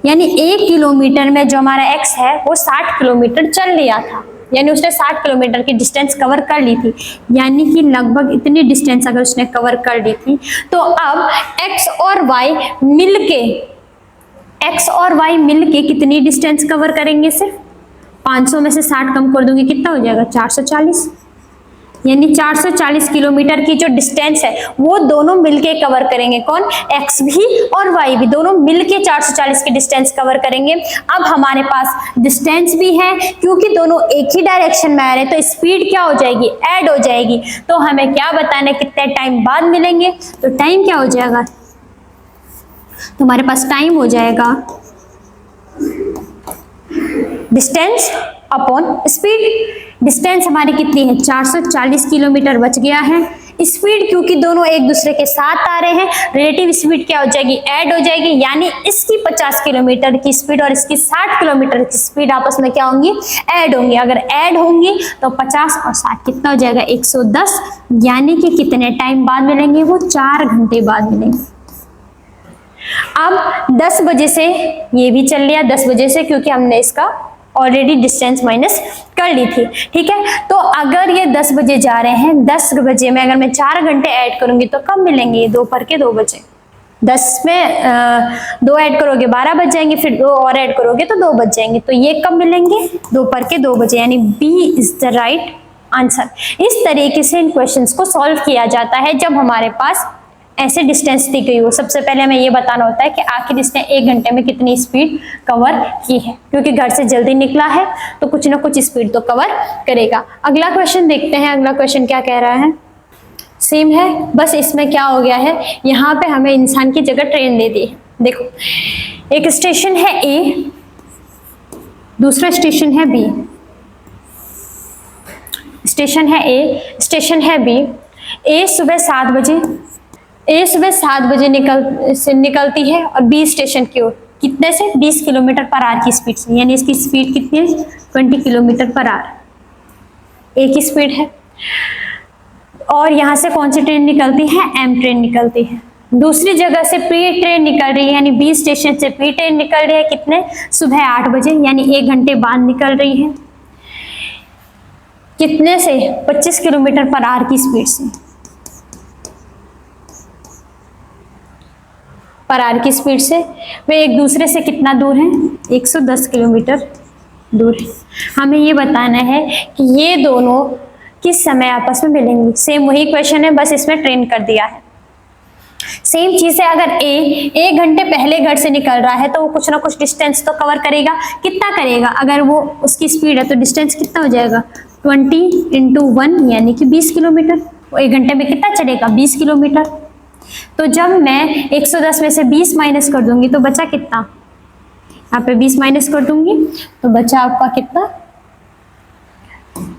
यानी 1 किलोमीटर में जो हमारा x है वो 60 किलोमीटर चल लिया था, यानी उसने 60 किलोमीटर की डिस्टेंस कवर कर ली थी। यानी कि लगभग इतनी डिस्टेंस अगर उसने कवर कर ली थी, तो अब x और y मिलके कितनी डिस्टेंस कवर करेंगे? सिर्फ 500 में से 60 कम कर दूंगी, कितना हो जाएगा? 440। यानी 440 किलोमीटर की जो डिस्टेंस है वो दोनों मिलके कवर करेंगे। कौन? x भी और y भी, दोनों मिलके 440 की डिस्टेंस कवर करेंगे। अब हमारे पास डिस्टेंस भी है, क्योंकि दोनों एक ही डायरेक्शन में आ रहे हैं, तो स्पीड क्या हो जाएगी? ऐड हो जाएगी। तो हमें क्या बताना है कितने टाइम बाद मिलेंगे? तो टाइम क्या हो जाएगा? तुम्हारे पास टाइम हो जाएगा डिस्टेंस अपॉन स्पीड। डिस्टेंस हमारी कितनी है? 440 किलोमीटर बच गया है। स्पीड क्योंकि दोनों एक दूसरे के साथ आ रहे हैं, रिलेटिव स्पीड क्या हो जाएगी? ऐड हो जाएगी। यानी इसकी 50 किलोमीटर की स्पीड और इसकी 60 किलोमीटर की स्पीड आपस में क्या होंगी? ऐड होंगी। अगर ऐड होंगी तो 50 और 60 कितना हो जाएगा? 110। यानी कि कितने टाइम बाद मिलेंगे? वो 4 घंटे बाद मिलेंगे। अब 10 बजे से ये भी चल लिया, 10 बजे से, क्योंकि हमने इसका ऑलरेडी डिस्टेंस माइनस कर ली थी। ठीक है, तो अगर ये 10 बजे जा रहे हैं, 10 बजे में अगर मैं 4 घंटे ऐड करूंगी तो कब मिलेंगे? दोपहर के 2 बजे। 10 में 2 ऐड करोगे 12 बज जाएंगे, फिर 2 और ऐड करोगे तो 2 बज जाएंगे। तो ये कब मिलेंगे? दोपहर के 2 बजे। यानी B is the right answer. इस तरीके से इन क्वेश्चंस को सॉल्व किया जाता है जब हमारे पास ऐसे डिस्टेंस दी गई हो। सबसे पहले हमें ये बताना होता है कि आखिर इसने 1 घंटे में कितनी स्पीड कवर की है, क्योंकि घर से जल्दी निकला है तो कुछ ना कुछ स्पीड तो कवर करेगा। अगला क्वेश्चन देखते हैं। अगला क्वेश्चन क्या कह रहा है? सेम है, बस इसमें क्या हो गया है, यहाँ पे हमें इंसान की जगह ट्रेन दे दी है। देखो, एक स्टेशन है ए, दूसरा स्टेशन है बी। स्टेशन है ए, स्टेशन है बी। ए सुबह 7 बजे निकलती है और बी स्टेशन की ओर कितने से? 20 किलोमीटर पर आवर की स्पीड से। यानी इसकी स्पीड कितनी है? 20 किलोमीटर पर आवर। एक ही स्पीड है। और यहाँ से कौन सी ट्रेन निकलती है? एम ट्रेन निकलती है। दूसरी जगह से पी ट्रेन निकल रही है, यानी बी स्टेशन से पी ट्रेन निकल रही है कितने? सुबह 8 बजे, यानी 1 घंटे बाद निकल रही है। कितने से? 25 किलोमीटर पर आवर की स्पीड से, पर आवर की स्पीड से। वे एक दूसरे से कितना दूर हैं? 110 किलोमीटर दूर है। हमें ये बताना है कि ये दोनों किस समय आपस में मिलेंगी। सेम वही क्वेश्चन है, बस इसमें ट्रेन कर दिया है। सेम चीज है, अगर ए 1 घंटे पहले घर से निकल रहा है तो वो कुछ ना कुछ डिस्टेंस तो कवर करेगा। कितना करेगा? अगर वो उसकी स्पीड है तो डिस्टेंस कितना हो जाएगा? 20 × 1 यानी कि 20 किलोमीटर। वो 1 घंटे में कितना चलेगा? 20 किलोमीटर। तो जब मैं 110 में से 20 माइनस कर दूंगी तो बचा कितना? यहाँ पे 20 माइनस कर दूंगी तो बचा आपका कितना?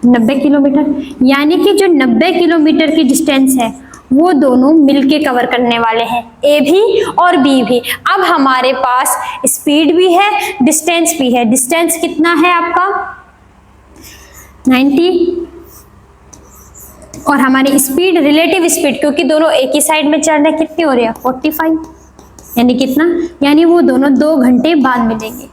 90 किलोमीटर। यानी कि जो 90 किलोमीटर की डिस्टेंस है वो दोनों मिलके कवर करने वाले हैं, ए भी और बी भी। अब हमारे पास स्पीड भी है, डिस्टेंस भी है। डिस्टेंस कितना है आपका? 90, और हमारी स्पीड, रिलेटिव स्पीड, क्योंकि दोनों एक ही साइड में चल रहे हैं, कितनी हो रही है? 45। यानी कितना? यानी वो दोनों 2 घंटे बाद मिलेंगे।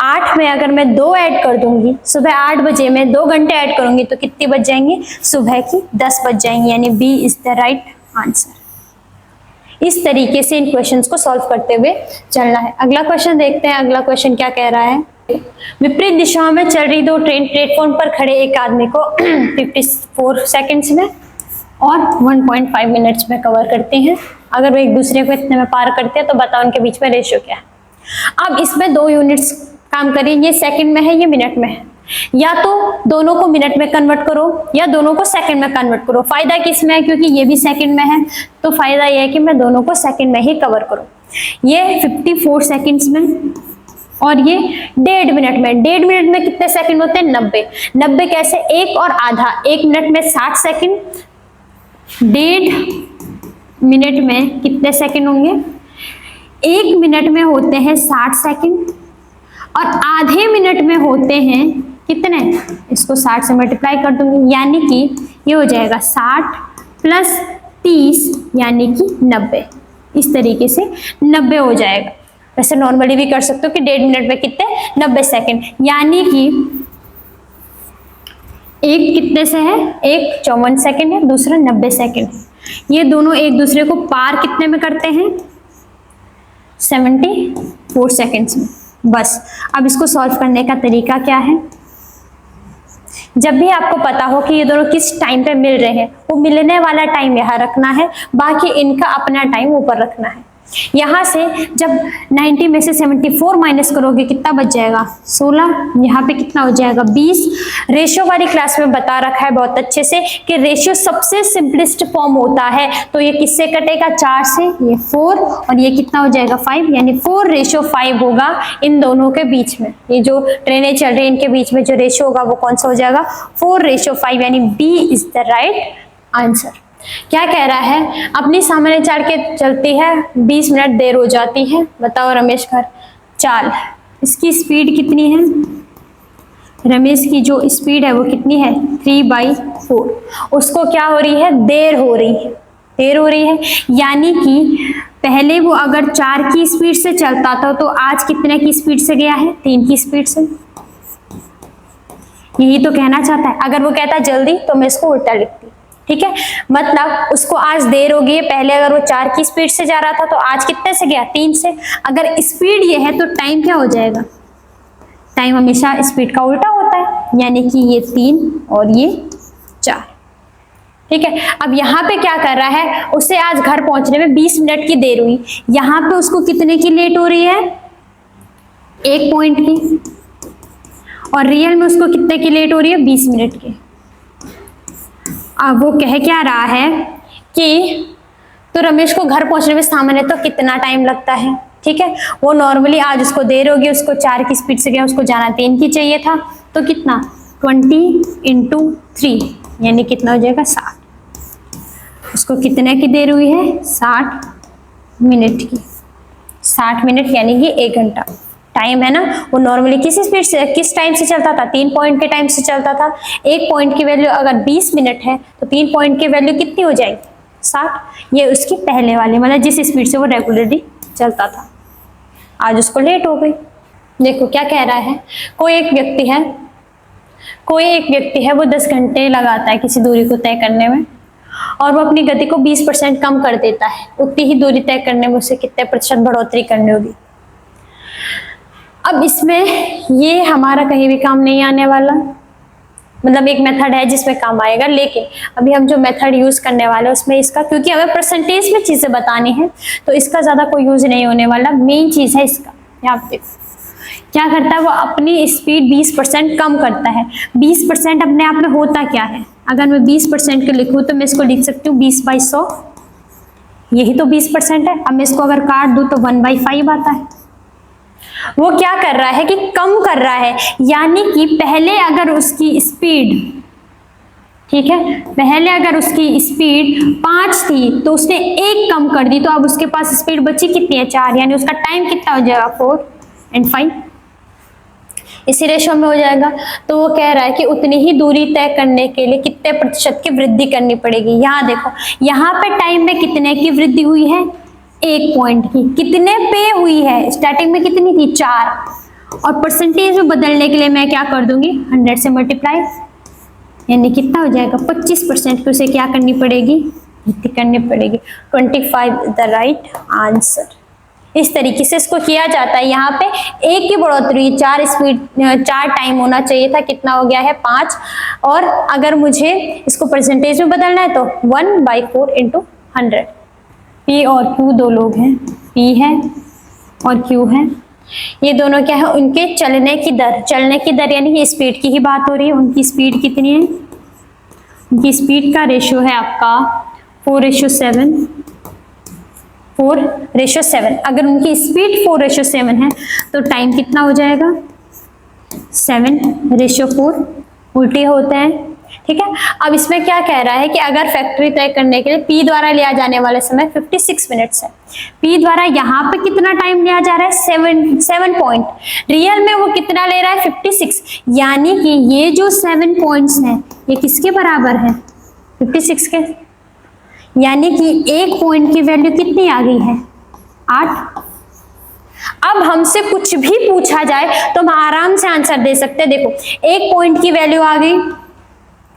8 में अगर मैं 2 ऐड कर दूंगी, सुबह 8 बजे में 2 घंटे ऐड करूंगी तो कितनी बज जाएंगे? सुबह की 10 बज जाएंगी। यानी B is the right answer. इस तरीके से इन क्वेश्चंस को सॉल्व करते हुए चलना है। अगला क्वेश्चन देखते हैं। अगला क्वेश्चन क्या कह रहा है? विपरीत दिशाओं में चल रही 2 ट्रेन प्लेटफॉर्म पर खड़े एक आदमी को 54 सेकंड्स में और 1.5 मिनट्स में कवर करते हैं। अगर वो एक दूसरे को इतने में पार करते हैं तो बताओ उनके बीच में रेशियो क्या है। अब इसमें 2 यूनिट्स काम करें, ये सेकंड में है, ये मिनट में है। या तो दोनों को मिनट में कन्वर्ट करो या दोनों को सेकंड में कन्वर्ट करो। फायदा किसमें है? क्योंकि ये भी सेकंड में है तो फायदा ये है कि मैं दोनों को सेकंड में ही कवर करूं। ये 54 सेकंड्स में और ये 1.5 मिनट में। 1.5 मिनट में कितने सेकंड होते हैं? 90। 90 कैसे? 1 और आधा। 1 मिनट में 60 सेकंड, 1.5 मिनट में कितने सेकंड होंगे? 1 मिनट में होते हैं 60 सेकंड और आधे मिनट में होते हैं कितने? इसको 60 से मल्टीप्लाई कर दूंगी, यानी कि ये हो जाएगा 60 प्लस 30 यानी कि 90। इस तरीके से 90 हो जाएगा। वैसे नॉर्मली भी कर सकते हो कि 1.5 मिनट में कितने? 90 सेकंड, यानी कि एक कितने से है? एक 54 सेकंड है, दूसरा 90 सेकंड। ये दोनों एक दूसरे को पार कितने में करते हैं? 74 सेकंड्स में। बस अब इसको सॉल्व करने का तरीका क्या है? जब भी आपको पता हो कि ये दोनों किस टाइम पे मिल रहे हैं, वो मिलने वाला टाइम यहाँ रखना है, बाकी इनका अपना टाइम ऊपर रखना है। यहाँ से जब 90 में से 74 माइनस करोगे कितना बच जाएगा? 16। यहाँ पे कितना हो जाएगा? 20। रेशियो वाली क्लास में बता रखा है बहुत अच्छे से कि रेशियो सबसे सिंपलेस्ट फॉर्म होता है, तो ये किससे कटेगा? 4 से। ये 4 और ये कितना हो जाएगा? 5, यानी 4:5 होगा इन दोनों के बीच में। ये जो ट्रेनें चल रही है इनके बीच में जो रेशियो होगा वो कौन सा हो जाएगा? 4:5, यानी B is the right answer. क्या कह रहा है? अपनी सामान्य चाल के चलती है, 20 मिनट देर हो जाती है। बताओ रमेश घर चाल, इसकी स्पीड कितनी है? रमेश की जो स्पीड है वो कितनी है? 3/4। उसको क्या हो रही है? देर हो रही है। देर हो रही है यानी कि पहले वो अगर 4 की स्पीड से चलता था तो आज कितने की स्पीड से गया है? 3 की स्पीड से। यही तो कहना चाहता है। अगर वो कहता जल्दी तो मैं इसको उल्टा लिखती, ठीक है? मतलब उसको आज देर हो गई है। पहले अगर वो 4 की स्पीड से जा रहा था तो आज कितने से गया? 3 से। अगर स्पीड ये है तो टाइम क्या हो जाएगा? टाइम हमेशा स्पीड का उल्टा होता है, यानी कि ये 3 और ये 4, ठीक है? अब यहाँ पे क्या कर रहा है? उसे आज घर पहुंचने में 20 मिनट की देर हुई। यहाँ पे उसको कितने की लेट हो रही है? 1 पॉइंट की। और रियल में उसको कितने की लेट हो रही है? 20 मिनट की। अब वो कह क्या रहा है कि तो रमेश को घर पहुंचने में सामान्य तो कितना टाइम लगता है, ठीक है? वो नॉर्मली आज उसको देर होगी, उसको 4 की स्पीड से गया, उसको जाना 3 की चाहिए था, तो कितना? 20 × 3 यानी कितना हो जाएगा? 60। उसको कितने की देर हुई है? 60 मिनट की। 60 मिनट यानी कि 1 घंटा टाइम है ना। वो नॉर्मली किस स्पीड से, किस टाइम से चलता था? 3 पॉइंट के टाइम से चलता था। 1 पॉइंट की वैल्यू अगर 20 मिनट है तो 3 पॉइंट की वैल्यू कितनी हो जाएगी? 60। ये उसकी पहले वाली, मतलब जिस स्पीड से वो रेगुलरली चलता था। आज उसको लेट हो गई। देखो क्या कह रहा है? कोई एक व्यक्ति है वो 10 घंटे लगाता है किसी दूरी को तय करने में और वो अपनी गति को 20% कम कर देता है। उतनी ही दूरी तय करने में उसे कितने प्रतिशत बढ़ोतरी करनी होगी? अब इसमें ये हमारा कहीं भी काम नहीं आने वाला, मतलब एक मेथड है जिसमें काम आएगा, लेकिन अभी हम जो मेथड यूज करने वाले हैं उसमें इसका, क्योंकि हमें परसेंटेज में चीजें बतानी है तो इसका ज्यादा कोई यूज नहीं होने वाला। मेन चीज है इसका, यहाँ पे क्या करता है वो? अपनी स्पीड 20% कम करता है। 20% अपने आप में होता क्या है? अगर मैं 20% के लिखूँ तो मैं इसको लिख सकती हूँ 20/100, यही तो 20% है। अब मैं इसको अगर काट दूँ तो 1/5 आता है। वो क्या कर रहा है कि कम कर रहा है, यानी कि पहले अगर उसकी स्पीड, ठीक है, पहले अगर उसकी स्पीड 5 थी तो उसने 1 कम कर दी, तो अब उसके पास स्पीड बची कितनी है? 4, यानी उसका टाइम कितना हो जाएगा? 4 और 5 इसी रेशो में हो जाएगा। तो वो कह रहा है कि उतनी ही दूरी तय करने के लिए कितने प्रतिशत की वृद्धि करनी पड़ेगी। यहाँ देखो, यहाँ पे टाइम में कितने की वृद्धि हुई है? 1 पॉइंट की। कितने पे हुई है? स्टार्टिंग में कितनी थी? 4। और परसेंटेज में बदलने के लिए मैं क्या कर दूंगी? 100 से मल्टीप्लाई, यानी कितना हो जाएगा? 25% की उसे क्या करनी पड़ेगी? वृद्धि करनी पड़ेगी। 25 द राइट आंसर। इस तरीके से इसको किया जाता है। यहाँ पे 1 की बढ़ोतरी, 4 टाइम होना चाहिए था, कितना हो गया है? 5। और अगर मुझे इसको परसेंटेज में बदलना है तो 1/4 × 100। P और Q 2 लोग हैं, P है और Q है। ये दोनों क्या है? उनके चलने की दर। चलने की दर यानी कि स्पीड की ही बात हो रही है। उनकी स्पीड कितनी है? उनकी स्पीड का रेशियो है आपका 4:7। 4:7। अगर उनकी स्पीड 4:7 है तो टाइम कितना हो जाएगा? 7:4। उल्टे होते हैं, ठीक है। अब इसमें क्या कह रहा है कि अगर फैक्ट्री तय करने के लिए P द्वारा लिया जाने वाला समय 56 मिनट्स है, P द्वारा यहाँ पे कितना टाइम लिया जा रहा है 7 पॉइंट, रियल में वो कितना ले रहा है 56, यानी कि ये जो 7 पॉइंट्स हैं ये किसके बराबर है 56 के, यानी कि एक पॉइंट की वैल्यू कितनी आ गई है 8। अब हमसे कुछ भी पूछा जाए तो हम आराम से आंसर दे सकते हैं। देखो एक पॉइंट की वैल्यू आ गई,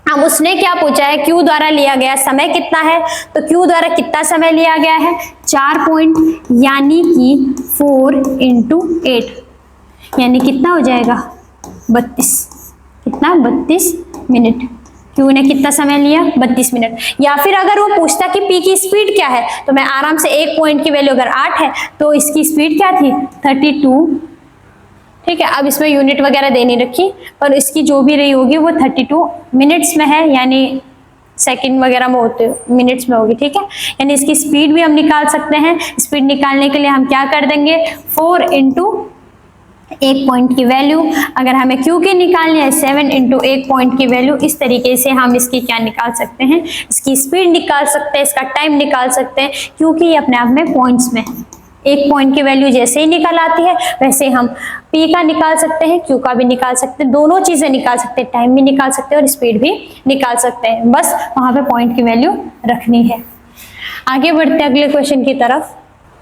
अब उसने क्या पूछा है Q द्वारा लिया गया समय कितना है, तो Q द्वारा कितना समय लिया गया है 4 पॉइंट, यानी कि 4 × 8, यानी कितना हो जाएगा 32, कितना 32 मिनट। Q ने कितना समय लिया 32 मिनट। या फिर अगर वो पूछता कि P की स्पीड क्या है, तो मैं आराम से एक पॉइंट की वैल्यू अगर 8 है तो इसकी स्पीड क्या थी 32, ठीक है। अब इसमें यूनिट वगैरह दे नहीं रखी, पर इसकी जो भी रही होगी वो 32 मिनट्स में है, यानी सेकंड वगैरह में होते मिनट्स में होगी, ठीक है। यानी इसकी स्पीड भी हम निकाल सकते हैं। स्पीड निकालने के लिए हम क्या कर देंगे 4 × एक पॉइंट की वैल्यू, अगर हमें Q की निकालनी है 7 × एक पॉइंट की वैल्यू, इस तरीके से हम इसकी क्या निकाल सकते हैं, इसकी स्पीड निकाल सकते हैं, इसका टाइम निकाल सकते हैं, क्योंकि ये अपने आप में पॉइंट्स में है। एक पॉइंट की वैल्यू जैसे ही निकल आती है वैसे हम P का निकाल सकते हैं, Q का भी निकाल सकते हैं, दोनों चीजें निकाल सकते हैं, टाइम भी निकाल सकते हैं और स्पीड भी निकाल सकते हैं, बस वहां पे पॉइंट की वैल्यू रखनी है। आगे बढ़ते हैं अगले क्वेश्चन की तरफ।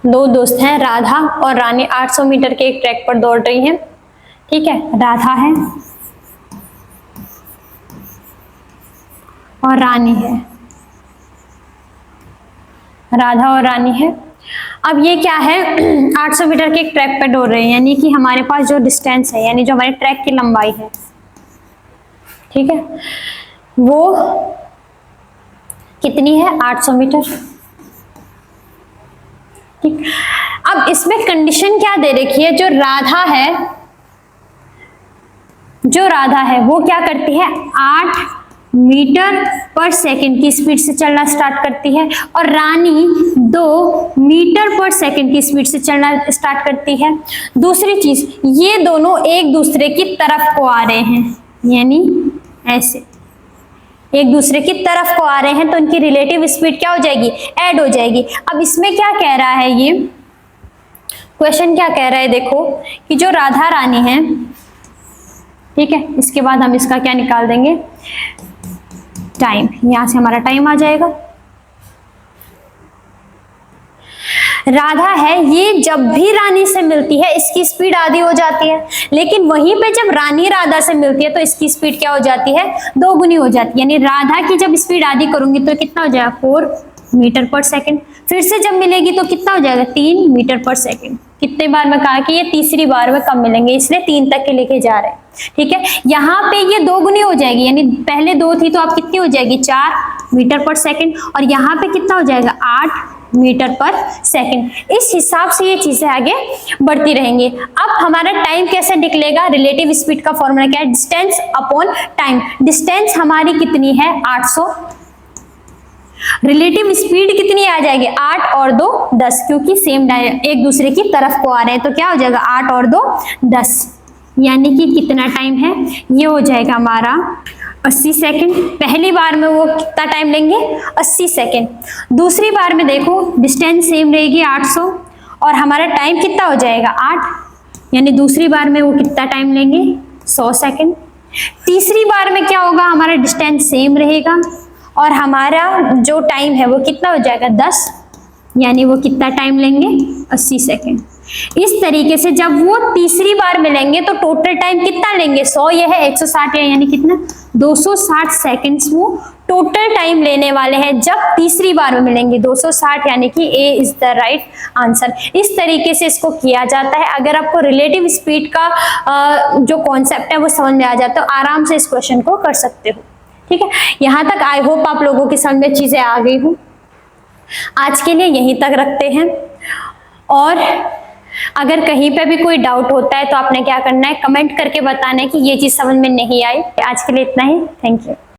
दो दोस्त हैं राधा और रानी 800 मीटर के एक ट्रैक पर दौड़ रही हैं, ठीक है। राधा है और रानी है, राधा और रानी है। अब ये क्या है 800 मीटर के एक ट्रैक पर दौड़ रहे हैं, यानी कि हमारे पास जो डिस्टेंस है, यानी जो हमारे ट्रैक की लंबाई है, ठीक है, वो कितनी है 800 मीटर, ठीक। अब इसमें कंडीशन क्या दे रखी है, जो राधा है वो क्या करती है 8 मीटर पर सेकंड की स्पीड से चलना स्टार्ट करती है, और रानी 2 मीटर पर सेकंड की स्पीड से चलना स्टार्ट करती है। दूसरी चीज, ये दोनों एक दूसरे की तरफ को आ रहे हैं, यानी ऐसे एक दूसरे की तरफ को आ रहे हैं, तो इनकी रिलेटिव स्पीड क्या हो जाएगी ऐड हो जाएगी। अब इसमें क्या कह रहा है, ये क्वेश्चन क्या कह रहा है, देखो कि जो राधा रानी है, ठीक है, इसके बाद हम इसका क्या निकाल देंगे टाइम, यहां से हमारा टाइम आ जाएगा। राधा है, ये जब भी रानी से मिलती है इसकी स्पीड आधी हो जाती है, लेकिन वहीं पे जब रानी राधा से मिलती है तो इसकी स्पीड क्या हो जाती है 2 गुनी हो जाती है। यानी राधा की जब स्पीड आधी करूंगी तो कितना हो जाएगा 4 मीटर पर सेकंड, फिर से जब मिलेगी तो कितना हो जाएगा 3 मीटर पर सेकंड। कितने बार में कहा कि ये तीसरी बार में कम मिलेंगे, इसलिए 3 तक के लेके जा रहे हैं, ठीक है। यहाँ पे ये 2 गुनी हो जाएगी, यानी पहले 2 थी तो अब कितनी हो जाएगी 4 मीटर पर सेकंड, और यहाँ पे कितना हो जाएगा 8 मीटर पर सेकंड। इस हिसाब से ये चीजें आगे बढ़ती रहेंगी। अब हमारा टाइम कैसे निकलेगा, रिलेटिव स्पीड का फॉर्मूला क्या है, डिस्टेंस अपॉन टाइम। डिस्टेंस हमारी कितनी है 800, रिलेटिव स्पीड कितनी आ जाएगी 8 और 2 10, क्योंकि सेम एक दूसरे की तरफ को आ रहे हैं, तो क्या हो जाएगा 8 और 2 10, यानी कि कितना टाइम है, ये हो जाएगा हमारा 80 सेकेंड। पहली बार में वो कितना टाइम लेंगे 80 सेकेंड। दूसरी बार में देखो डिस्टेंस सेम रहेगी 800 और हमारा टाइम कितना हो जाएगा 8, यानी दूसरी बार में वो कितना टाइम लेंगे 100 सेकेंड। तीसरी बार में क्या होगा, हमारा डिस्टेंस सेम रहेगा और हमारा जो टाइम है वो कितना हो जाएगा 10, यानी वो कितना टाइम लेंगे 80 सेकेंड। इस तरीके से जब वो तीसरी बार मिलेंगे तो टोटल टाइम कितना लेंगे 100, ये है 160 है, यानी कितना 260 सेकेंड्स वो टोटल टाइम लेने वाले हैं जब तीसरी बार में मिलेंगे 260, यानी कि ए इज द राइट आंसर। इस तरीके से इसको किया जाता है। अगर आपको रिलेटिव स्पीड का जो कॉन्सेप्ट है वो समझ में आ जाता है तो आराम से इस क्वेश्चन को कर सकते हो, ठीक है। यहाँ तक आई होप आप लोगों की समझ में चीजें आ गई हूँ। आज के लिए यहीं तक रखते हैं, और अगर कहीं पे भी कोई डाउट होता है तो आपने क्या करना है, कमेंट करके बताना है कि ये चीज समझ में नहीं आई। आज के लिए इतना ही, थैंक यू।